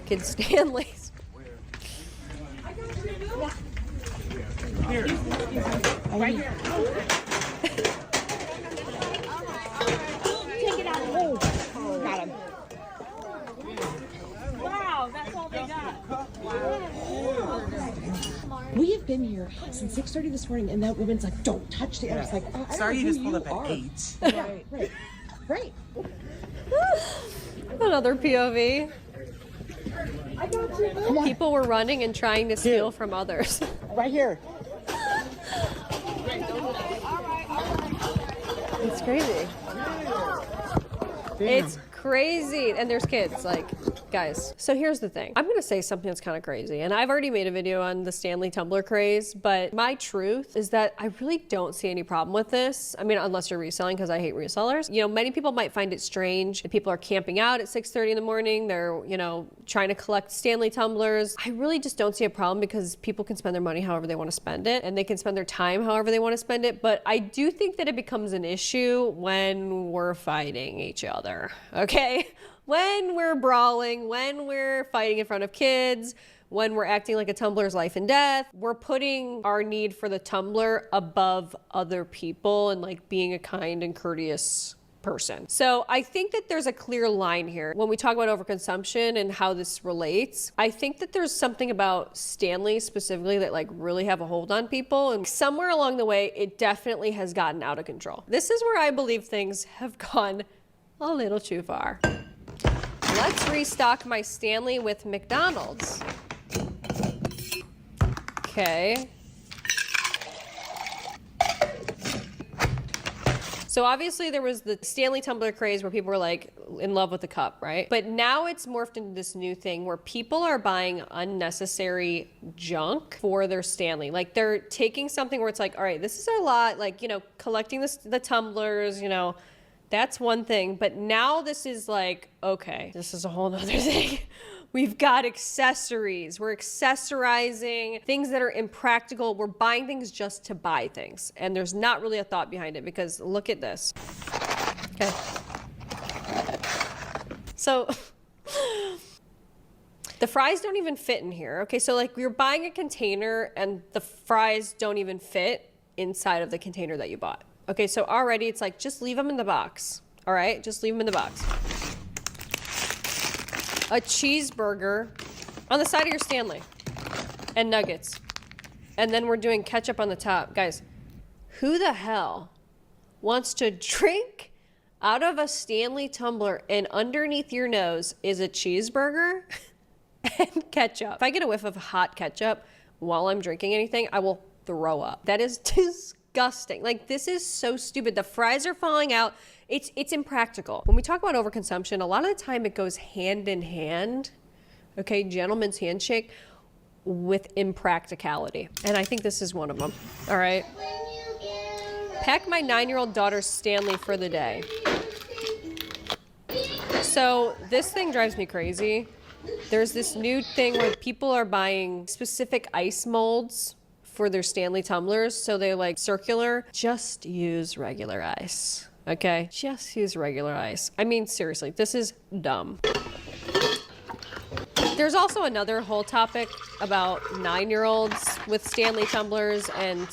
Kid Stanley's. Here. Right here. Take it out. Oh, got him. Wow, that's all they got. We have been here since 6:30 this morning, and that woman's like, "Don't touch the." I was like, oh, Sorry, you just pulled up at 8. Right. Another POV. I got you. Come on. People were running and trying to steal from others. Right here. It's crazy. It's crazy. And there's kids, like, guys. So here's the thing. I'm going to say something that's kind of crazy. And I've already made a video on the Stanley tumbler craze. But my truth is that I really don't see any problem with this. I mean, unless you're reselling, because I hate resellers. You know, many people might find it strange that people are camping out at 6:30 in the morning. They're, you know, trying to collect Stanley tumblers. I really just don't see a problem because people can spend their money however they want to spend it. And they can spend their time however they want to spend it. But I do think that it becomes an issue when we're fighting each other. Okay? When we're brawling, when we're fighting in front of kids, when we're acting like a tumbler's life and death, we're putting our need for the tumbler above other people and like being a kind and courteous person. So I think that there's a clear line here. When we talk about overconsumption and how this relates, I think that there's something about Stanley specifically that like really have a hold on people. And somewhere along the way, it definitely has gotten out of control. This is where I believe things have gone a little too far. Let's restock my Stanley with McDonald's. Okay. So obviously there was the Stanley tumbler craze where people were like in love with the cup, right? But now it's morphed into this new thing where people are buying unnecessary junk for their Stanley. Like they're taking something where it's like, all right, this is a lot, like, you know, collecting the tumblers, you know, that's one thing, but now this is like, okay, this is a whole nother thing. We've got accessories. We're accessorizing things that are impractical. We're buying things just to buy things. And there's not really a thought behind it because look at this. Okay. So the fries don't even fit in here. Okay, so like you're buying a container and the fries don't even fit inside of the container that you bought. Okay, so already it's like, just leave them in the box. All right, just leave them in the box. A cheeseburger on the side of your Stanley and nuggets. And then we're doing ketchup on the top. Guys, who the hell wants to drink out of a Stanley tumbler and underneath your nose is a cheeseburger and ketchup? If I get a whiff of hot ketchup while I'm drinking anything, I will throw up. That is disgusting. Like, this is so stupid. The fries are falling out. It's impractical. When we talk about overconsumption, a lot of the time it goes hand in hand, okay, gentleman's handshake, with impracticality. And I think this is one of them. All right. Pack my 9-year-old daughter's Stanley for the day. So this thing drives me crazy. There's this new thing where people are buying specific ice molds for their Stanley tumblers, so they're like circular. Just use regular ice, okay? Just use regular ice. I mean, seriously, this is dumb. There's also another whole topic about 9-year-olds with Stanley tumblers and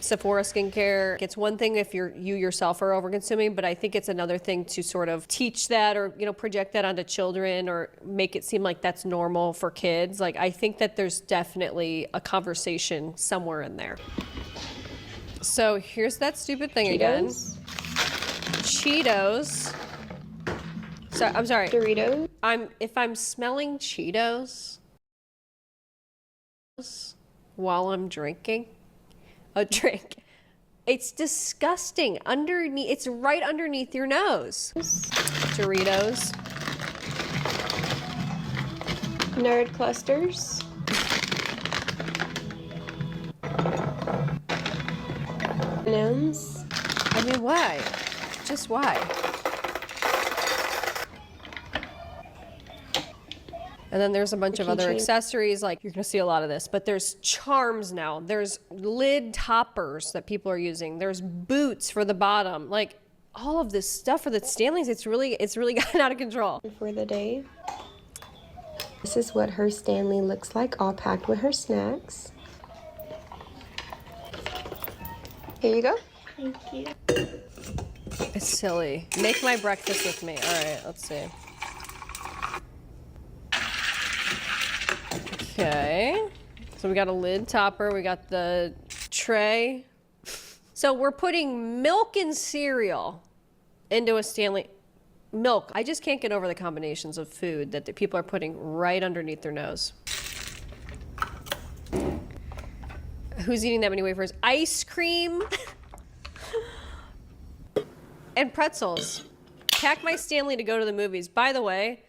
Sephora skincare. It's one thing if you yourself are overconsuming, but I think it's another thing to sort of teach that or, you know, project that onto children or make it seem like that's normal for kids. Like, I think that there's definitely a conversation somewhere in there. So here's that stupid thing again. Cheetos. So I'm sorry. Doritos. If I'm smelling Cheetos while I'm drinking a drink, it's disgusting. Underneath, it's right underneath your nose. Doritos. Nerd clusters. M&Ms. I mean, why? Just why? And then there's a bunch of other accessories, like you're gonna see a lot of this, but there's charms now. There's lid toppers that people are using. There's boots for the bottom. Like all of this stuff for the Stanleys, it's really gotten out of control. For the day. this is what her Stanley looks like, all packed with her snacks. Here you go. Thank you. It's silly. Make my breakfast with me. All right, let's see. Okay. So we got a lid topper. We got the tray. So we're putting milk and cereal into a Stanley. Milk. I just can't get over the combinations of food that the people are putting right underneath their nose. Who's eating that many wafers? Ice cream and pretzels. Pack my Stanley to go to the movies. By the way,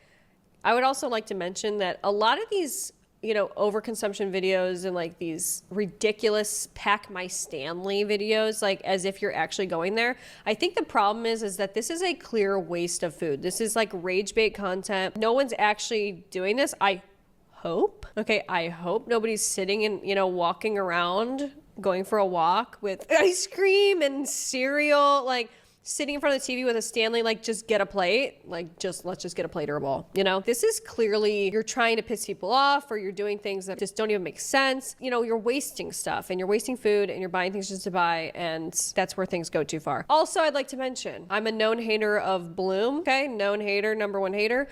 I would also like to mention that a lot of these, you know, overconsumption videos and like these ridiculous pack my Stanley videos, like as if you're actually going there. I think the problem is that this is a clear waste of food. This is like rage bait content. No one's actually doing this. I hope. Okay, I hope nobody's sitting and, you know, walking around, going for a walk with ice cream and cereal, like sitting in front of the TV with a Stanley, like just get a plate, like let's just get a plate or a bowl. You know, this is clearly you're trying to piss people off, or you're doing things that just don't even make sense. You know, you're wasting stuff and you're wasting food and you're buying things just to buy, and that's where things go too far. Also, I'd like to mention, I'm a known hater of Bloom, okay? Known hater, number one hater.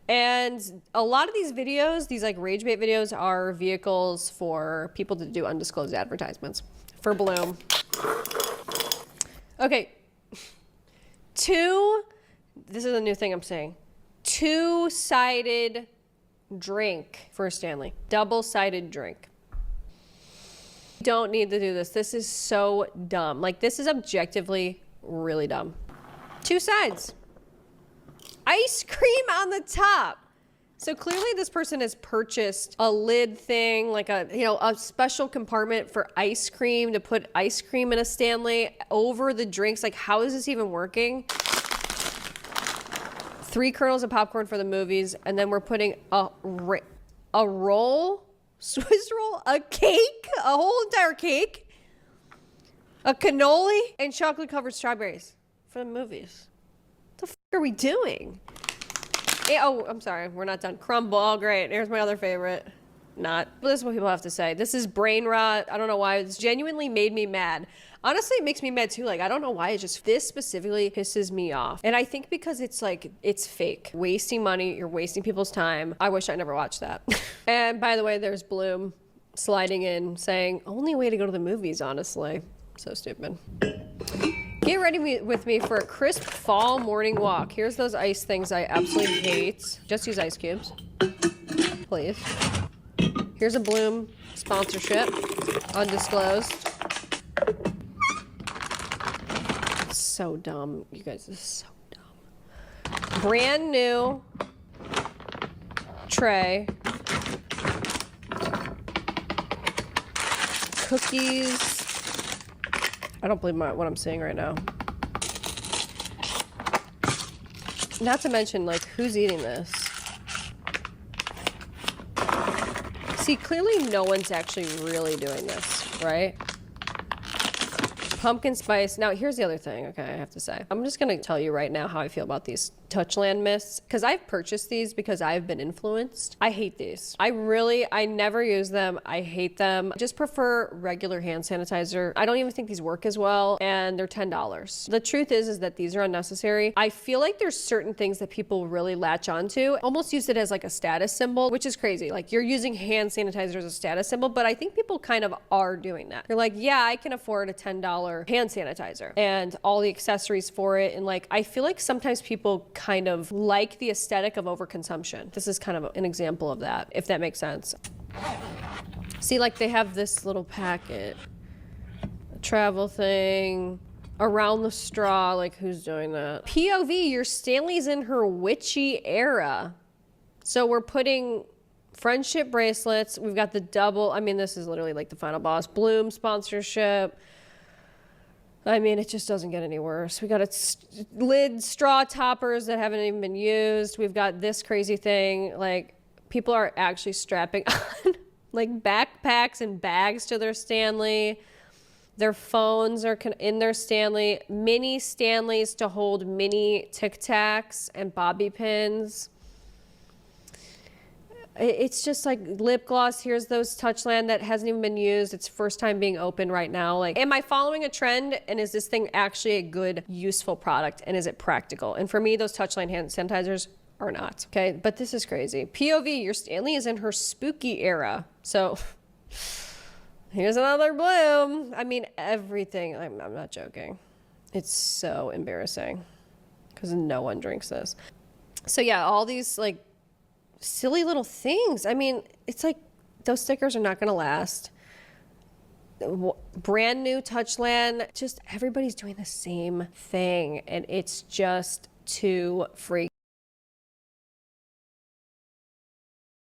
And a lot of these videos, these like rage bait videos, are vehicles for people to do undisclosed advertisements for Bloom. Okay. This is a new thing I'm saying. Two-sided drink for a Stanley. Double-sided drink. Don't need to do this. This is so dumb. Like, this is objectively really dumb. Two sides. Ice cream on the top. So clearly this person has purchased a lid thing, like a special compartment for ice cream, to put ice cream in a Stanley over the drinks. Like, how is this even working? 3 kernels of popcorn for the movies, and then we're putting a roll, Swiss roll, a cake, a whole entire cake, a cannoli, and chocolate covered strawberries for the movies. What the f are we doing? Oh, I'm sorry, we're not done. Crumble, oh, great. Here's my other favorite. Not. But this is what people have to say. This is brain rot. I don't know why. It's genuinely made me mad. Honestly, it makes me mad too. Like, I don't know why. It just, this specifically pisses me off. And I think because it's like, it's fake. Wasting money. You're wasting people's time. I wish I never watched that. And by the way, there's Bloom sliding in saying, only way to go to the movies, honestly. So stupid. Get ready with me for a crisp fall morning walk. Here's those ice things I absolutely hate. Just use ice cubes, please. Here's a Bloom sponsorship, undisclosed. It's so dumb, you guys, this is so dumb. Brand new tray. Cookies. I don't believe what I'm seeing right now. Not to mention, like, who's eating this? See, clearly no one's actually really doing this, right? Pumpkin spice. Now, here's the other thing, okay, I have to say. I'm just gonna tell you right now how I feel about these Touchland mists, because I've purchased these because I've been influenced. I hate these. I never use them. I hate them. I just prefer regular hand sanitizer. I don't even think these work as well, and they're $10. The truth is that these are unnecessary. I feel like there's certain things that people really latch onto, almost use it as like a status symbol, which is crazy. Like, you're using hand sanitizer as a status symbol, but I think people kind of are doing that. They're like, yeah, I can afford a $10 hand sanitizer and all the accessories for it. And like, I feel like sometimes people kind of like the aesthetic of overconsumption. This is kind of an example of that, if that makes sense. See, like, they have this little packet, a travel thing, around the straw, like, who's doing that? POV, your Stanley's in her witchy era. So we're putting friendship bracelets. We've got the double, I mean, this is literally like the final boss. Bloom sponsorship. I mean, it just doesn't get any worse. We got lid straw toppers that haven't even been used. We've got this crazy thing. Like, people are actually strapping on like backpacks and bags to their Stanley. Their phones are in their Stanley. Mini Stanleys to hold mini Tic Tacs and bobby pins. It's just like lip gloss. Here's those Touchland that hasn't even been used. It's first time being opened right now. Like, am I following a trend? And is this thing actually a good, useful product? And is it practical? And for me, those Touchland hand sanitizers are not. Okay, but this is crazy. POV, your Stanley is in her spooky era. So here's another bloom. I mean, everything. I'm not joking. It's so embarrassing because no one drinks this. So yeah, all these like silly little things. I mean, it's like those stickers are not going to last. Brand new Touchland, just everybody's doing the same thing, and it's just too freaky.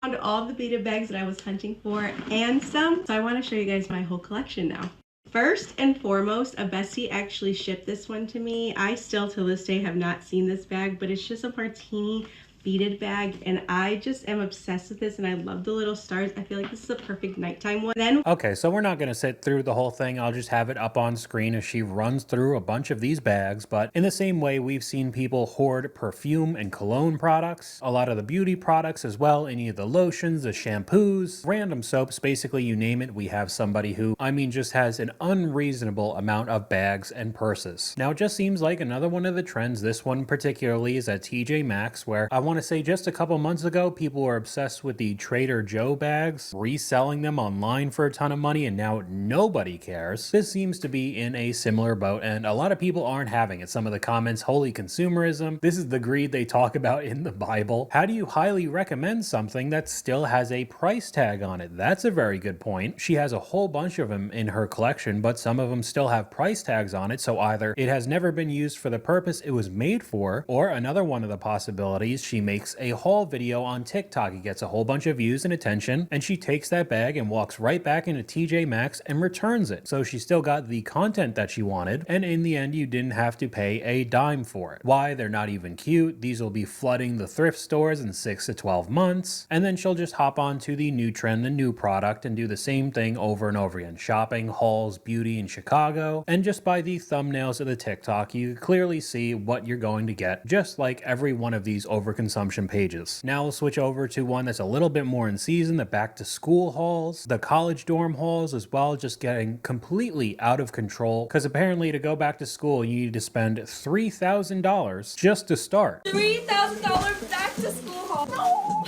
Found all the beta bags that I was hunting for and some, so I want to show you guys my whole collection now. First and foremost, a bestie actually shipped this one to me. I still to this day have not seen this bag, but it's just a martini beaded bag, and I just am obsessed with this, and I love the little stars. I feel like this is a perfect nighttime one. Then okay, so we're not going to sit through the whole thing. I'll just have it up on screen as she runs through a bunch of these bags. But in the same way we've seen people hoard perfume and cologne products, a lot of the beauty products as well, any of the lotions, the shampoos, random soaps, basically you name it, we have somebody who, I mean, just has an unreasonable amount of bags and purses. Now it just seems like another one of the trends, this one particularly, is at TJ Maxx, where I want to say just a couple months ago, people were obsessed with the Trader Joe bags, reselling them online for a ton of money, and now nobody cares. This seems to be in a similar boat, and a lot of people aren't having it. Some of the comments, holy consumerism. This is the greed they talk about in the Bible. How do you highly recommend something that still has a price tag on it? That's a very good point. She has a whole bunch of them in her collection, but some of them still have price tags on it, so either it has never been used for the purpose it was made for, or another one of the possibilities, she makes a haul video on TikTok. It gets a whole bunch of views and attention, and she takes that bag and walks right back into TJ Maxx and returns it. So she still got the content that she wanted, and in the end you didn't have to pay a dime for it. Why? They're not even cute. These will be flooding the thrift stores in 6 to 12 months, and then she'll just hop on to the new trend, the new product, and do the same thing over and over again. Shopping, hauls, beauty in Chicago, and just by the thumbnails of the TikTok you clearly see what you're going to get, just like every one of these overconsumption pages. Now we'll switch over to one that's a little bit more in season, the back to school hauls, the college dorm hauls as well, just getting completely out of control, because apparently to go back to school you need to spend $3,000 just to start. $3,000 back to school haul. No!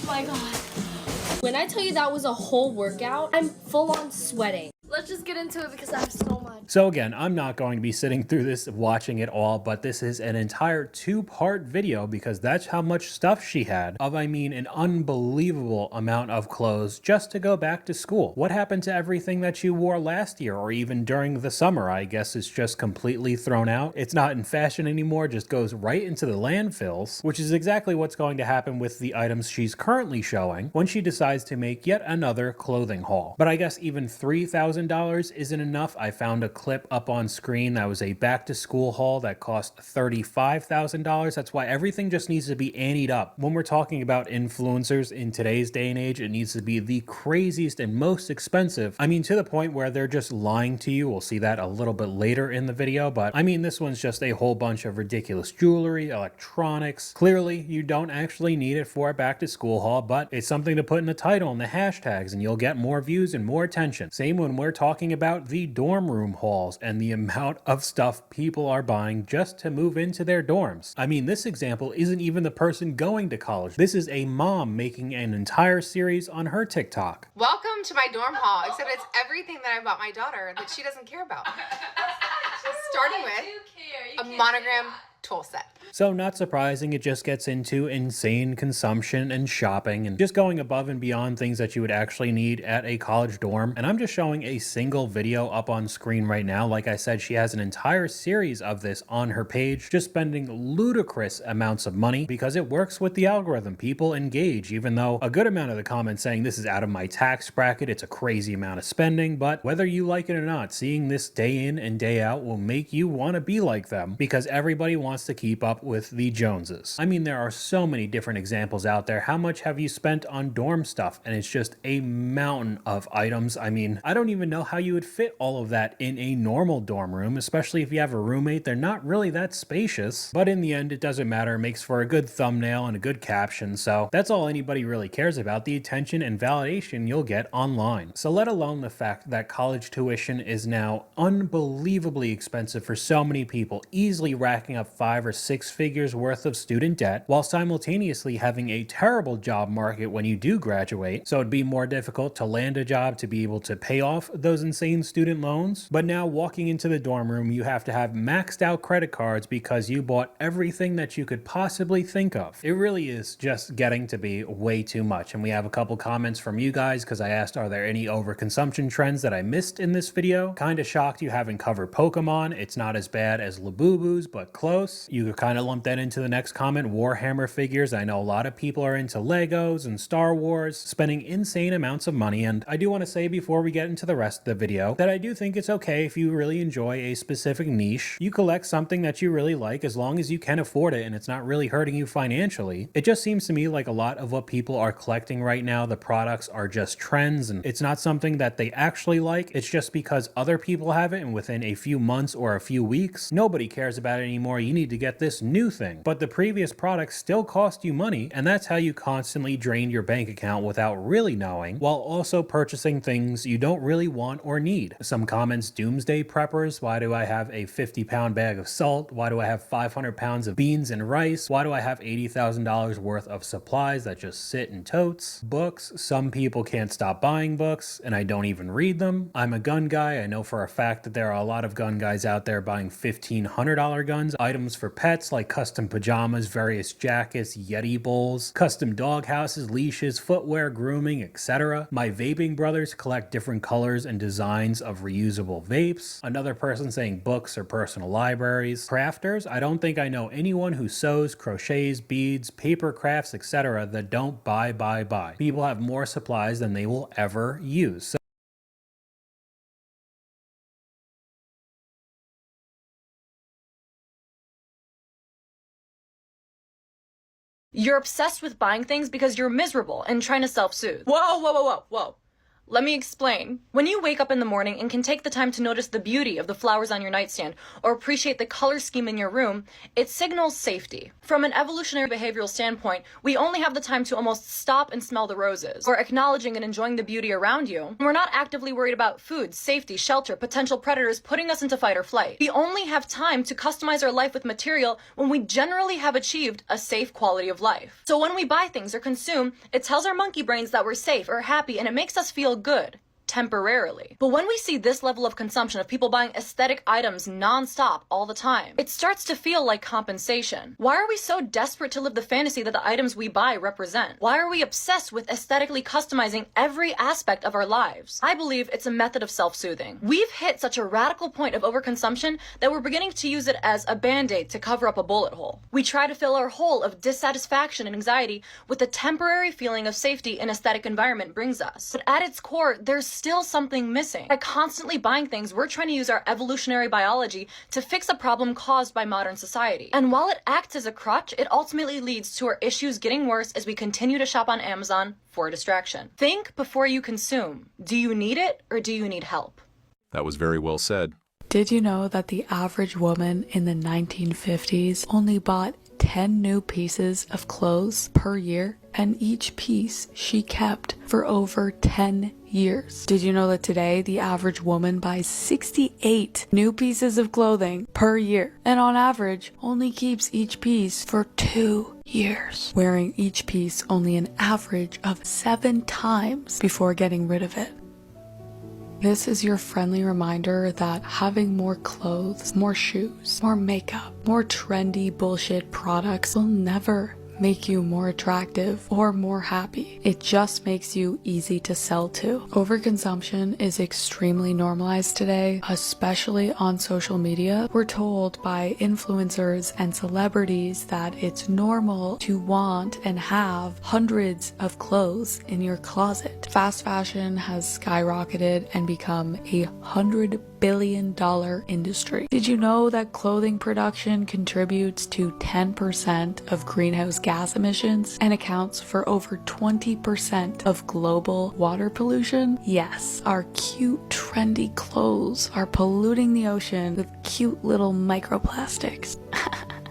My God. When I tell you that was a whole workout, I'm full on sweating. Let's just get into it because I have so much. So again, I'm not going to be sitting through this watching it all, but this is an entire 2-part video because that's how much stuff she had of, I mean, an unbelievable amount of clothes just to go back to school. What happened to everything that you wore last year or even during the summer? I guess it's just completely thrown out. It's not in fashion anymore, just goes right into the landfills, which is exactly what's going to happen with the items she's currently showing when she decides to make yet another clothing haul. But I guess even $3,000 isn't enough. I found a clip up on screen that was a back to school haul that cost $35,000. That's why everything just needs to be anteed up. When we're talking about influencers in today's day and age, it needs to be the craziest and most expensive. I mean, to the point where they're just lying to you. We'll see that a little bit later in the video, but I mean, this one's just a whole bunch of ridiculous jewelry, electronics. Clearly, you don't actually need it for a back to school haul, but it's something to put in the title and the hashtags, and you'll get more views and more attention. Same when we're talking about the dorm room hauls and the amount of stuff people are buying just to move into their dorms. I mean, this example isn't even the person going to college. This is a mom making an entire series on her TikTok. Welcome to my dorm haul, except it's everything that I bought my daughter that she doesn't care about. Starting with a monogram tool set. So not surprising, it just gets into insane consumption and shopping and just going above and beyond things that you would actually need at a college dorm. And I'm just showing a single video up on screen right now. Like I said, she has an entire series of this on her page, just spending ludicrous amounts of money because it works with the algorithm. People engage, even though a good amount of the comments saying this is out of my tax bracket, it's a crazy amount of spending. But whether you like it or not, seeing this day in and day out will make you want to be like them because everybody wants to keep up up with the Joneses. I mean, there are so many different examples out there. How much have you spent on dorm stuff? And it's just a mountain of items. I mean, I don't even know how you would fit all of that in a normal dorm room, especially if you have a roommate. They're not really that spacious, but in the end, it doesn't matter. It makes for a good thumbnail and a good caption. So that's all anybody really cares about, the attention and validation you'll get online. So let alone the fact that college tuition is now unbelievably expensive for so many people, easily racking up 5 or 6 figures worth of student debt, while simultaneously having a terrible job market when you do graduate. So it'd be more difficult to land a job to be able to pay off those insane student loans. But now walking into the dorm room, you have to have maxed out credit cards because you bought everything that you could possibly think of. It really is just getting to be way too much. And we have a couple comments from you guys because I asked, are there any overconsumption trends that I missed in this video? Kinda shocked you haven't covered Pokemon. It's not as bad as Labubu's, but close. You could kind of lump that into the next comment, Warhammer figures. I know a lot of people are into Legos and Star Wars, spending insane amounts of money. And I do want to say before we get into the rest of the video that I do think it's okay if you really enjoy a specific niche. You collect something that you really like as long as you can afford it and it's not really hurting you financially. It just seems to me like a lot of what people are collecting right now, the products are just trends and it's not something that they actually like. It's just because other people have it and within a few months or a few weeks, nobody cares about it anymore. You need to get this new thing. But the previous products still cost you money, and that's how you constantly drain your bank account without really knowing, while also purchasing things you don't really want or need. Some comments, doomsday preppers. Why do I have a 50-pound bag of salt? Why do I have 500 pounds of beans and rice? Why do I have $80,000 worth of supplies that just sit in totes? Books. Some people can't stop buying books, and I don't even read them. I'm a gun guy. I know for a fact that there are a lot of gun guys out there buying $1,500 guns. Items for pets like custom pajamas, various jackets, Yeti bowls, custom dog houses, leashes, footwear, grooming, etc. My vaping brothers collect different colors and designs of reusable vapes. Another person saying books or personal libraries. Crafters. I don't think I know anyone who sews, crochets, beads, paper crafts, etc. that don't buy. People have more supplies than they will ever use. You're obsessed with buying things because you're miserable and trying to self-soothe. Whoa. Let me explain. When you wake up in the morning and can take the time to notice the beauty of the flowers on your nightstand or appreciate the color scheme in your room, it signals safety. From an evolutionary behavioral standpoint, we only have the time to almost stop and smell the roses, or acknowledging and enjoying the beauty around you. We're not actively worried about food, safety, shelter, potential predators putting us into fight or flight. We only have time to customize our life with material when we generally have achieved a safe quality of life. So when we buy things or consume, it tells our monkey brains that we're safe or happy, and it makes us feel good. Temporarily. But when we see this level of consumption of people buying aesthetic items non-stop all the time, it starts to feel like compensation. Why are we so desperate to live the fantasy that the items we buy represent? Why are we obsessed with aesthetically customizing every aspect of our lives? I believe it's a method of self-soothing. We've hit such a radical point of overconsumption that we're beginning to use it as a band-aid to cover up a bullet hole. We try to fill our hole of dissatisfaction and anxiety with the temporary feeling of safety an aesthetic environment brings us. But at its core, there's still something missing. By constantly buying things, we're trying to use our evolutionary biology to fix a problem caused by modern society. And while it acts as a crutch, it ultimately leads to our issues getting worse as we continue to shop on Amazon for a distraction. Think before you consume. Do you need it or do you need help? That was very well said. Did you know that the average woman in the 1950s only bought 10 new pieces of clothes per year, and each piece she kept for over 10 years? Did you know that today the average woman buys 68 new pieces of clothing per year, and on average only keeps each piece for 2 years, wearing each piece only an average of 7 times before getting rid of it? This is your friendly reminder that having more clothes, more shoes, more makeup, more trendy bullshit products will never make you more attractive or more happy. It just makes you easy to sell to. Overconsumption is extremely normalized today, especially on social media. We're told by influencers and celebrities that it's normal to want and have hundreds of clothes in your closet. Fast fashion has skyrocketed and become a $100 billion industry. Did you know that clothing production contributes to 10% of greenhouse gas emissions and accounts for over 20% of global water pollution? Yes, our cute, trendy clothes are polluting the ocean with cute little microplastics.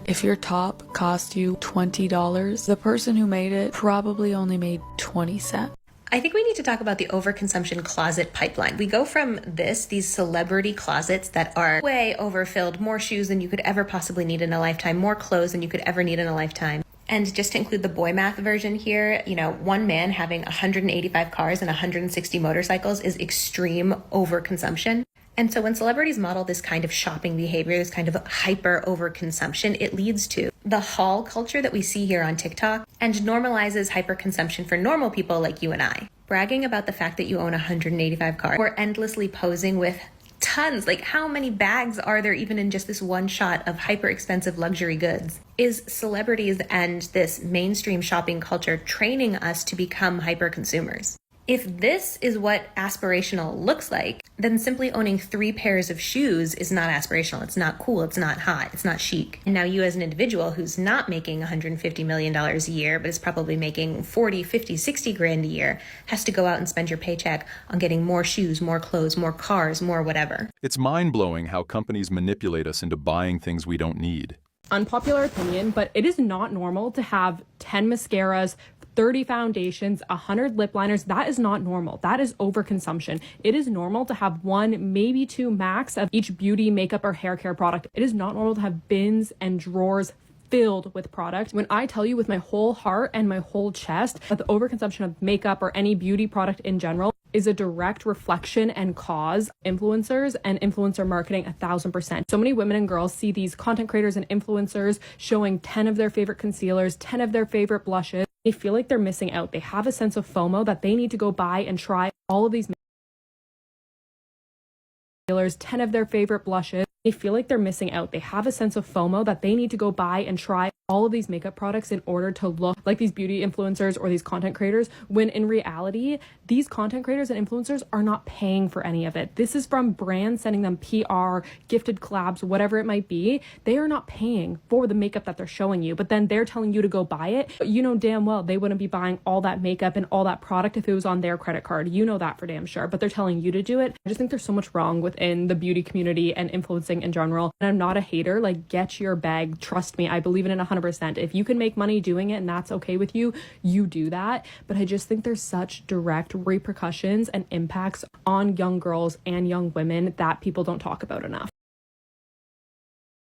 If your top cost you $20, the person who made it probably only made 20 cents. I think we need to talk about the overconsumption closet pipeline. We go from these celebrity closets that are way overfilled, more shoes than you could ever possibly need in a lifetime, more clothes than you could ever need in a lifetime. And just to include the boy math version here, one man having 185 cars and 160 motorcycles is extreme overconsumption. And so when celebrities model this kind of shopping behavior, this kind of hyper overconsumption, it leads to the haul culture that we see here on TikTok and normalizes hyperconsumption for normal people like you and I. Bragging about the fact that you own 185 cars or endlessly posing with tons, like how many bags are there even in just this one shot of hyper expensive luxury goods, is celebrities and this mainstream shopping culture training us to become hyper consumers. If this is what aspirational looks like, then simply owning 3 pairs of shoes is not aspirational. It's not cool. It's not hot. It's not chic. And now you as an individual who's not making $150 million a year, but is probably making 40, 50, 60 grand a year, has to go out and spend your paycheck on getting more shoes, more clothes, more cars, more whatever. It's mind-blowing how companies manipulate us into buying things we don't need. Unpopular opinion, but it is not normal to have 10 mascaras, 30 foundations, 100 lip liners. That is not normal. That is overconsumption. It is normal to have 1, maybe 2 max of each beauty, makeup, or hair care product. It is not normal to have bins and drawers filled with product. When I tell you with my whole heart and my whole chest that the overconsumption of makeup or any beauty product in general is a direct reflection and cause influencers and influencer marketing 1000%. So many women and girls see these content creators and influencers showing 10 of their favorite concealers, 10 of their favorite blushes. They feel like they're missing out. They have a sense of FOMO that they need to go buy and try all of these 10 of their favorite blushes. They feel like they're missing out. They have a sense of FOMO that they need to go buy and try all of these makeup products in order to look like these beauty influencers or these content creators, when in reality, these content creators and influencers are not paying for any of it. This is from brands sending them PR, gifted collabs, whatever it might be. They are not paying for the makeup that they're showing you, but then they're telling you to go buy it. But you know damn well they wouldn't be buying all that makeup and all that product if it was on their credit card. You know that for damn sure, but they're telling you to do it. I just think there's so much wrong within the beauty community and influencing in general. And I'm not a hater. Like, get your bag. Trust me, I believe in it 100%. If you can make money doing it and that's okay with you, you do that. But I just think there's such direct repercussions and impacts on young girls and young women that people don't talk about enough.